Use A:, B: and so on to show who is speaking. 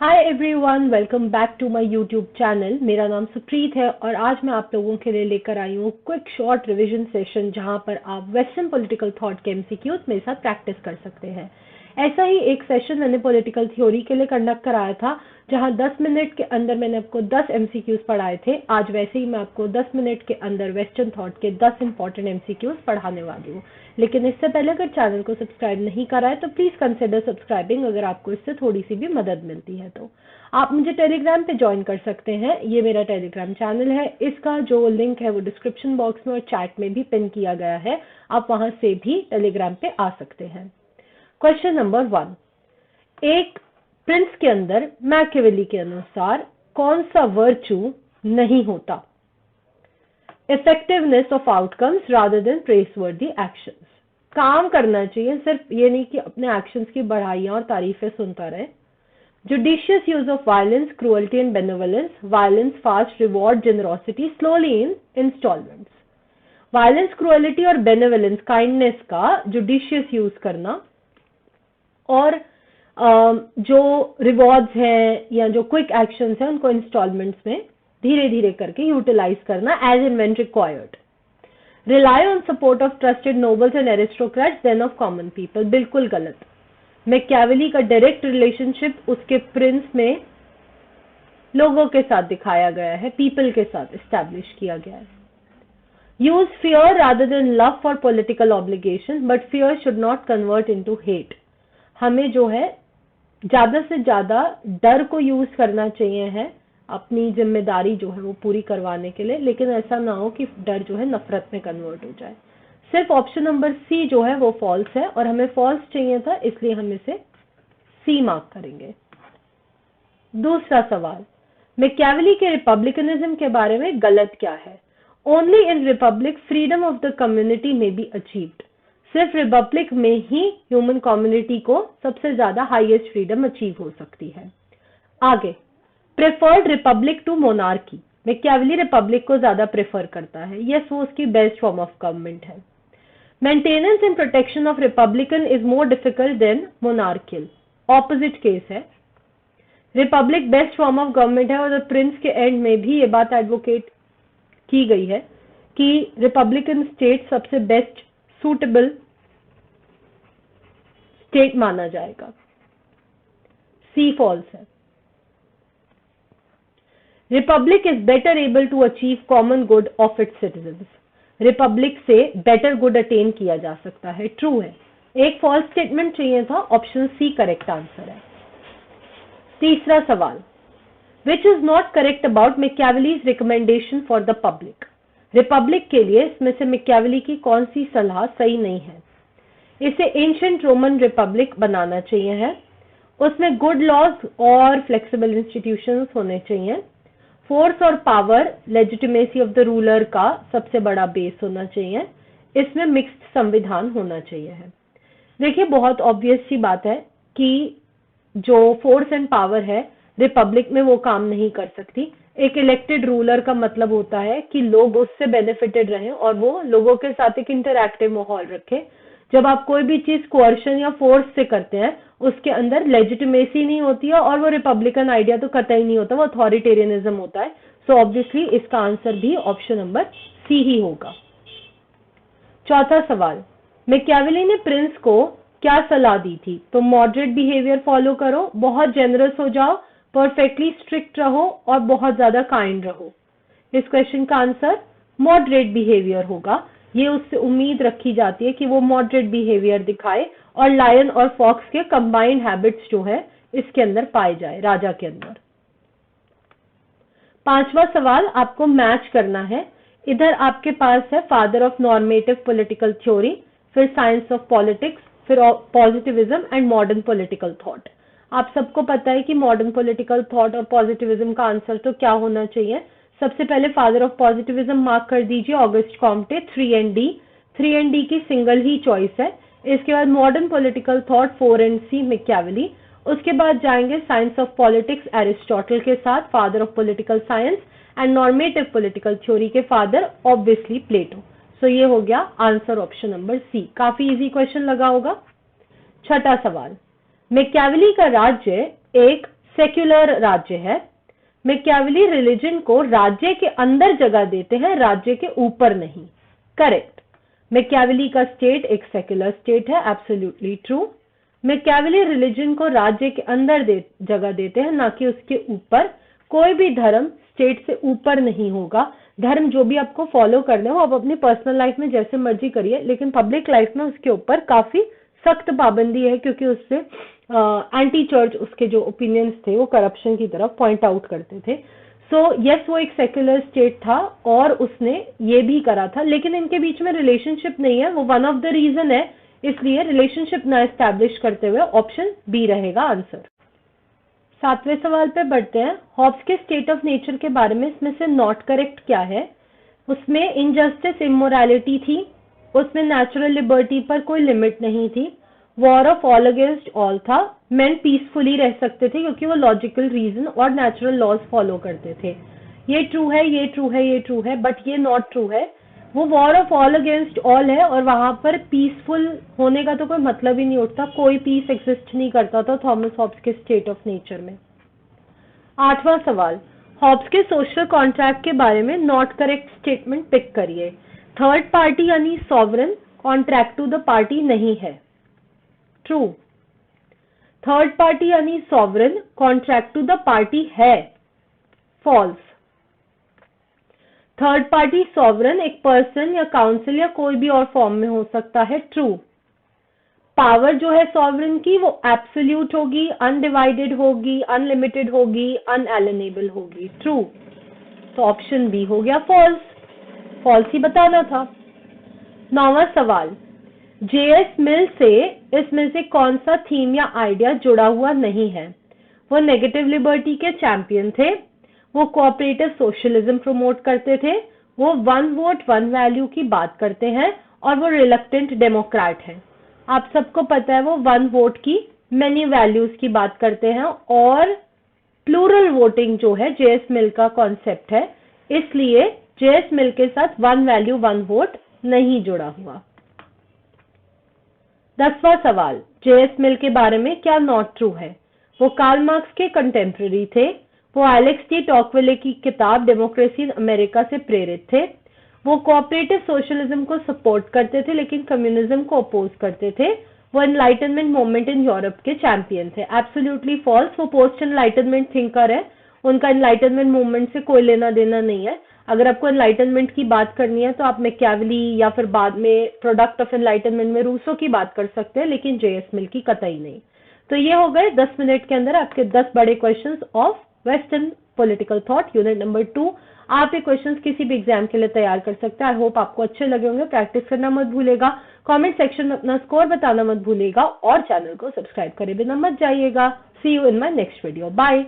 A: Hi everyone, welcome back to my YouTube channel. मेरा नाम सुप्रीत है और आज मैं आप लोगों के लिए लेकर आई हूँ क्विक शॉर्ट रिवीजन सेशन जहां पर आप वेस्टर्न पॉलिटिकल थॉट के एमसीक्यूज मेरे साथ प्रैक्टिस कर सकते हैं। ऐसा ही एक सेशन मैंने पॉलिटिकल थ्योरी के लिए कंडक्ट कराया था जहां 10 मिनट के अंदर मैंने आपको 10 एमसीक्यूज पढ़ाए थे। आज वैसे ही मैं आपको 10 मिनट के अंदर वेस्टर्न थॉट के 10 इंपॉर्टेंट एमसीक्यूज पढ़ाने वाली हूँ। लेकिन इससे पहले अगर चैनल को सब्सक्राइब नहीं करा है तो प्लीज कंसिडर सब्सक्राइबिंग, अगर आपको इससे थोड़ी सी भी मदद मिलती है तो। आप मुझे टेलीग्राम पे ज्वाइन कर सकते हैं, ये मेरा टेलीग्राम चैनल है। इसका जो लिंक है वो डिस्क्रिप्शन बॉक्स में और चैट में भी पिन किया गया है, आप वहां से भी टेलीग्राम पे आ सकते हैं। क्वेश्चन नंबर 1, एक प्रिंस के अंदर मैकियावेली के अनुसार कौन सा वर्च्यू नहीं होता? Effectiveness of outcomes rather than praiseworthy actions. काम करना चाहिए, सिर्फ ये नहीं कि अपने एक्शंस की बढ़ाइयां और तारीफें सुनता रहे। Judicious use of violence, cruelty and benevolence. Violence, fast reward, generosity, slowly in installments. Violence, cruelty और benevolence, kindness का judicious use करना और जो rewards हैं या जो quick actions हैं उनको installments में धीरे धीरे करके utilize करना as and when required. Rely on support of trusted nobles and aristocrats then of common people. बिल्कुल गलत। मैकियावेली का डायरेक्ट रिलेशनशिप उसके प्रिंस में लोगों के साथ दिखाया गया है, पीपल के साथ एस्टैब्लिश किया गया है। Use fear rather than love for political obligation, but fear should not convert into hate. हमें जो है ज्यादा से ज्यादा डर को यूज करना चाहिए है अपनी जिम्मेदारी जो है वो पूरी करवाने के लिए, लेकिन ऐसा ना हो कि डर जो है नफरत में कन्वर्ट हो जाए। सिर्फ ऑप्शन नंबर सी जो है वो फॉल्स है और हमें फॉल्स चाहिए था, इसलिए हम इसे सी मार्क करेंगे। दूसरा सवाल, मैकियावेली के रिपब्लिकनिज्म के बारे में गलत क्या है? Only in Republic freedom of the community में बी अचीव्ड। सिर्फ रिपब्लिक में ही ह्यूमन कम्युनिटी को सबसे ज्यादा हाईएस्ट फ्रीडम अचीव हो सकती है। आगे, preferred republic to monarchy. Machiavelli republic को ज्यादा प्रेफर करता है, यस वो उसकी बेस्ट फॉर्म ऑफ गवर्नमेंट है। Maintenance and protection of republican is more difficult than monarchical. Opposite case है। Republic best form of government है और प्रिंस के एंड में भी ये बात एडवोकेट की गई है कि रिपब्लिकन स्टेट सबसे बेस्ट सूटेबल स्टेट माना जाएगा। सी फॉल्स है। Republic is better able to achieve common good of its citizens. Republic से बेटर गुड अटेन किया जा सकता है, ट्रू है। एक फॉल्स स्टेटमेंट चाहिए था, ऑप्शन सी करेक्ट आंसर है। तीसरा सवाल, which is not correct about Machiavelli's recommendation for the public. Republic के लिए इसमें से मैकियावेली की कौन सी सलाह सही नहीं है? इसे एंशिएंट रोमन रिपब्लिक बनाना चाहिए है, उसमें गुड लॉज और फ्लेक्सिबल इंस्टीट्यूशंस होने चाहिए, फोर्स और power legitimacy of the ruler का सबसे बड़ा बेस होना चाहिए, इसमें मिक्स्ड संविधान होना चाहिए है। देखिए बहुत ऑब्वियस सी बात है कि जो फोर्स एंड पावर है रिपब्लिक में वो काम नहीं कर सकती। एक इलेक्टेड रूलर का मतलब होता है कि लोग उससे बेनिफिटेड रहें और वो लोगों के साथ एक इंटरैक्टिव माहौल रखे। जब आप कोई भी चीज कोअर्शन या फोर्स से करते हैं उसके अंदर लेजिटिमेसी नहीं होती है और वो रिपब्लिकन आइडिया तो कतई नहीं होता, वो अथॉरिटेरियनिज्म होता है। सो ऑब्वियसली इसका आंसर भी ऑप्शन नंबर सी ही होगा। चौथा सवाल, मैकियावेली ने प्रिंस को क्या सलाह दी थी? तो मॉडरेट बिहेवियर फॉलो करो, बहुत जेनरस हो जाओ, परफेक्टली स्ट्रिक्ट रहो और बहुत ज्यादा काइंड रहो। इस क्वेश्चन का आंसर मॉडरेट बिहेवियर होगा। ये उससे उम्मीद रखी जाती है कि वो मॉडरेट बिहेवियर दिखाए और लायन और फॉक्स के कंबाइंड हैबिट्स जो है इसके अंदर पाए जाए, राजा के अंदर। पांचवा सवाल आपको मैच करना है। इधर आपके पास है father of normative political theory, फिर साइंस ऑफ पॉलिटिक्स, फिर positivism and modern political thought. आप सबको पता है कि मॉडर्न पॉलिटिकल थॉट और पॉजिटिविज्म का आंसर तो क्या होना चाहिए। सबसे पहले फादर ऑफ पॉजिटिविज्म मार्क कर दीजिए, August Comte. 3 and D, 3 and D की सिंगल ही चॉइस है। इसके बाद modern political thought 4 and C Machiavelli. उसके बाद जाएंगे साइंस ऑफ पॉलिटिक्स एरिस्टोटल के साथ, father of political science, and normative political theory के फादर ऑब्वियसली प्लेटो। सो ये हो गया आंसर ऑप्शन नंबर सी। काफी इजी क्वेश्चन लगा होगा। छठा सवाल, मैकियावेली का राज्य एक सेक्युलर राज्य है। मैकियावेली रिलीजन को राज्य के अंदर जगह देते हैं, राज्य के ऊपर नहीं। करेक्ट। मैकियावेली का स्टेट एक सेक्युलर स्टेट है, एब्सोल्युटली ट्रू। मैकियावेली रिलीजन को राज्य के अंदर जगह देते हैं, ना कि उसके ऊपर। कोई भी धर्म स्टेट से ऊपर नहीं होगा। धर्म जो भी आपको फॉलो करना है वो आप अपनी पर्सनल लाइफ में जैसे मर्जी करिए, लेकिन पब्लिक लाइफ में उसके ऊपर काफी सख्त पाबंदी है, क्योंकि उससे एंटी चर्च उसके जो ओपिनियंस थे वो करप्शन की तरफ पॉइंट आउट करते थे। सो यस, वो एक सेक्युलर स्टेट था और उसने ये भी करा था, लेकिन इनके बीच में रिलेशनशिप नहीं है, वो वन ऑफ द रीजन है, इसलिए रिलेशनशिप ना एस्टैब्लिश करते हुए ऑप्शन बी रहेगा आंसर। 7वें सवाल पे बढ़ते हैं। हॉब्स के स्टेट ऑफ नेचर के बारे में इसमें से नॉट करेक्ट क्या है? उसमें इनजस्टिस, इमोरलिटी थी, उसमें नेचुरल लिबर्टी पर कोई लिमिट नहीं थी, war of all against all था, मेन पीसफुली रह सकते थे क्योंकि वो लॉजिकल रीजन और नेचुरल लॉज फॉलो करते थे। ये ट्रू है, ये ट्रू है, ये ट्रू है, बट ये नॉट ट्रू है। वो war of all against all है और वहां पर पीसफुल होने का तो कोई मतलब ही नहीं उठता, कोई पीस एग्जिस्ट नहीं करता था थॉमस हॉब्स के स्टेट ऑफ नेचर में। 8वां सवाल, हॉब्स के सोशल कॉन्ट्रैक्ट के बारे में नॉट करेक्ट स्टेटमेंट पिक करिए। थर्ड पार्टी यानी sovereign contract to the party नहीं है। ट्रू। थर्ड पार्टी यानी sovereign contract to the party है। फॉल्स। थर्ड पार्टी सॉवरेन एक पर्सन या काउंसिल या कोई भी और फॉर्म में हो सकता है। ट्रू। पावर जो है सॉवरेन की वो एब्सोल्यूट होगी, अनडिवाइडेड होगी, अनलिमिटेड होगी, अनएलिनेबल होगी। ट्रू। तो ऑप्शन बी हो गया फॉल्स। फॉल्स ही बताना था। 9वां सवाल, जेएस मिल से इसमें से कौन सा थीम या आइडिया जुड़ा हुआ नहीं है? वो नेगेटिव लिबर्टी के चैंपियन थे, वो कोऑपरेटिव सोशलिज्म प्रमोट करते थे, वो वन वोट वन वैल्यू की बात करते हैं और वो रिलक्टेंट डेमोक्रेट हैं। आप सबको पता है वो वन वोट की मेनी वैल्यूज की बात करते हैं और प्लूरल वोटिंग जो है जेएस मिल का कॉन्सेप्ट है, इसलिए जेएस मिल के साथ वन वैल्यू वन वोट नहीं जुड़ा हुआ। 10वां सवाल, जेएस मिल के बारे में क्या नॉट ट्रू है? वो कार्ल मार्क्स के कंटेम्प्रेरी थे, वो एलेक्स डी टॉकविले की किताब डेमोक्रेसी इन अमेरिका से प्रेरित थे, वो कोऑपरेटिव सोशलिज्म को सपोर्ट करते थे लेकिन कम्युनिज्म को अपोज करते थे, वो एनलाइटनमेंट मूवमेंट इन यूरोप के चैंपियन थे। Absolutely false. वो पोस्ट एनलाइटनमेंट थिंकर है, उनका एनलाइटनमेंट मूवमेंट से कोई लेना देना नहीं है। अगर आपको एनलाइटनमेंट की बात करनी है तो आप मैकियावेली या फिर बाद में प्रोडक्ट ऑफ एनलाइटनमेंट में रूसो की बात कर सकते हैं, लेकिन जेएस मिल की कतई नहीं। तो ये हो गए 10 मिनट के अंदर आपके 10 बड़े questions of western political thought unit number 2। आप ये क्वेश्चंस किसी भी एग्जाम के लिए तैयार कर सकते हैं। आई होप आपको अच्छे लगे होंगे। प्रैक्टिस करना मत भूलेगा, कमेंट सेक्शन में अपना स्कोर बताना मत भूलेगा और चैनल को सब्सक्राइब करे बिना मत जाइएगा। See you in my next video. Bye.